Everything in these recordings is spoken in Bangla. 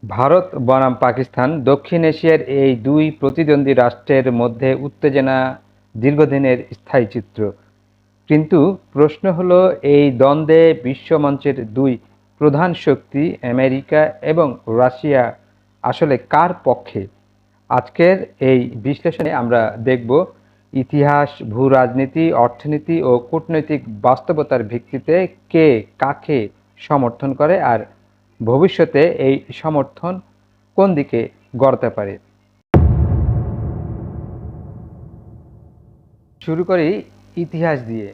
ভারত বনাম পাকিস্তান দক্ষিণ এশিয়ার এই দুই প্রতিদ্বন্দ্বী রাষ্ট্রের মধ্যে উত্তেজনা দীর্ঘদিনের স্থায়ী চিত্র। কিন্তু প্রশ্ন হলো, এই দ্বন্দ্বে বিশ্বমঞ্চের দুই প্রধান শক্তি আমেরিকা এবং রাশিয়া আসলে কার পক্ষে? আজকের এই বিশ্লেষণে আমরা দেখব ইতিহাস, ভূ-রাজনীতি, অর্থনীতি ও কূটনৈতিক বাস্তবতার ভিত্তিতে কে কাকে সমর্থন করে আর ভবিষ্যতে এই সমর্থন কোন দিকে গড়তে পারে। শুরু করি ইতিহাস দিয়ে।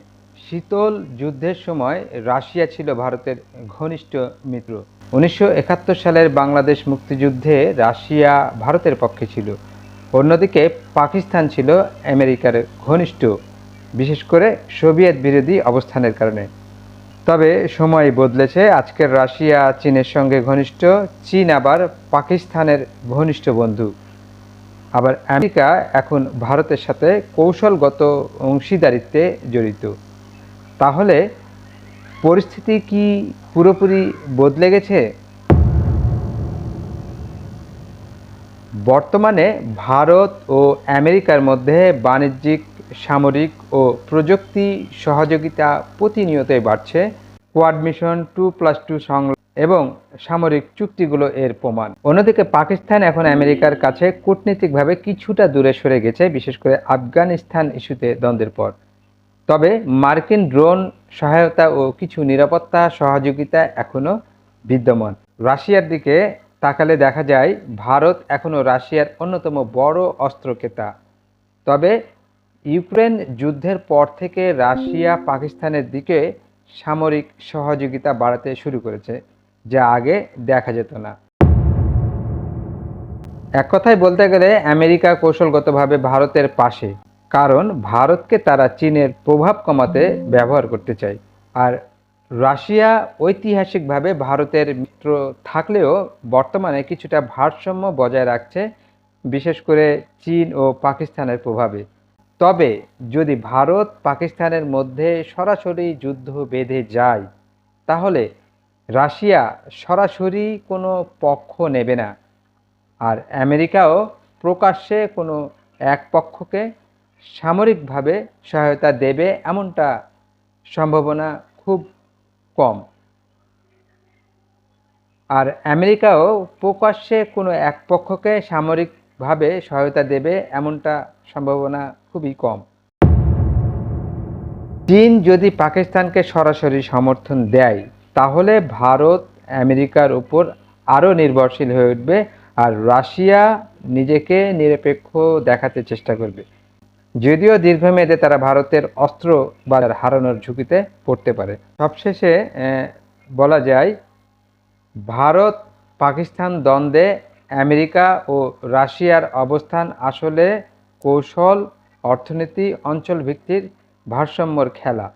শীতল যুদ্ধের সময় রাশিয়া ছিল ভারতের ঘনিষ্ঠ মিত্র। 1971 সালের বাংলাদেশ মুক্তিযুদ্ধে রাশিয়া ভারতের পক্ষে ছিল। অন্যদিকে পাকিস্তান ছিল আমেরিকার ঘনিষ্ঠ, বিশেষ করে সোভিয়েত বিরোধী অবস্থানের কারণে। তবে সময় বদলেছে। আজকের রাশিয়া চীনের সঙ্গে ঘনিষ্ঠ, চীন আবার পাকিস্তানের ঘনিষ্ঠ বন্ধু। আবার আমেরিকা এখন ভারতের সাথে কৌশলগত অংশীদারিত্বে জড়িত। তাহলে পরিস্থিতি কি পুরোপুরি বদলে গেছে? বর্তমানে ভারত ও আমেরিকার মধ্যে বাণিজ্যিক, সামরিক ও প্রযুক্তি সহযোগিতা প্রতিনিয়তই বাড়ছে। কোয়াড মিশন, 2+2 সংলাপ এবং সামরিক চুক্তিগুলো এর প্রমাণ। অন্যদিকে পাকিস্তান এখন আমেরিকার কাছে কূটনীতিকভাবে কিছুটা দূরে সরে গেছে, বিশেষ করে আফগানিস্তান ইস্যুতে দ্বন্দ্বের পর। তবে মার্কিন ড্রোন সহায়তা ও কিছু নিরাপত্তা সহযোগিতা এখনও বিদ্যমান। রাশিয়ার দিকে তাকালে দেখা যায় ভারত এখনও রাশিয়ার অন্যতম বড় অস্ত্র ক্রেতা। তবে ইউক্রেন যুদ্ধের পর থেকে রাশিয়া পাকিস্তানের দিকে সামরিক সহযোগিতা বাড়াতে শুরু করেছে, যা আগে দেখা যেত না। এক কথায় বলতে গেলে আমেরিকা কৌশলগতভাবে ভারতের পাশে, কারণ ভারতকে তারা চীনের প্রভাব কমাতে ব্যবহার করতে চায়। আর রাশিয়া ঐতিহাসিকভাবে ভারতের মিত্র থাকলেও বর্তমানে কিছুটা ভারসাম্য বজায় রাখছে, বিশেষ করে চীন ও পাকিস্তানের প্রভাবে। তবে যদি ভারত পাকিস্তানের মধ্যে সরাসরি যুদ্ধ বেঁধে যায়, তাহলে রাশিয়া সরাসরি কোনো পক্ষ নেবে না, আর আমেরিকাও প্রকাশ্যে কোনো এক পক্ষকে সামরিকভাবে সহায়তা দেবে এমনটা সম্ভাবনা খুব কম। আর আমেরিকাও প্রকাশ্যে কোনো এক পক্ষকে সামরিকভাবে সহায়তা দেবে এমনটা সম্ভাবনা খুবই কম। চীন যদি পাকিস্তানকে সরাসরি সমর্থন দেয়, তাহলে ভারত আমেরিকার উপর আরও নির্ভরশীল হয়ে উঠবে, আর রাশিয়া নিজেকে নিরপেক্ষ দেখাতে চেষ্টা করবে। যদিও দীর্ঘমেয়াদে তারা ভারতের অস্ত্র বাজার হারানোর ঝুঁকিতে পড়তে পারে। সবশেষে বলা যায়, ভারত পাকিস্তান দ্বন্দ্বে আমেরিকা ও রাশিয়ার অবস্থান আসলে কৌশল, অর্থনীতি, অঞ্চলভিত্তিক ভারসাম্যর খেলা।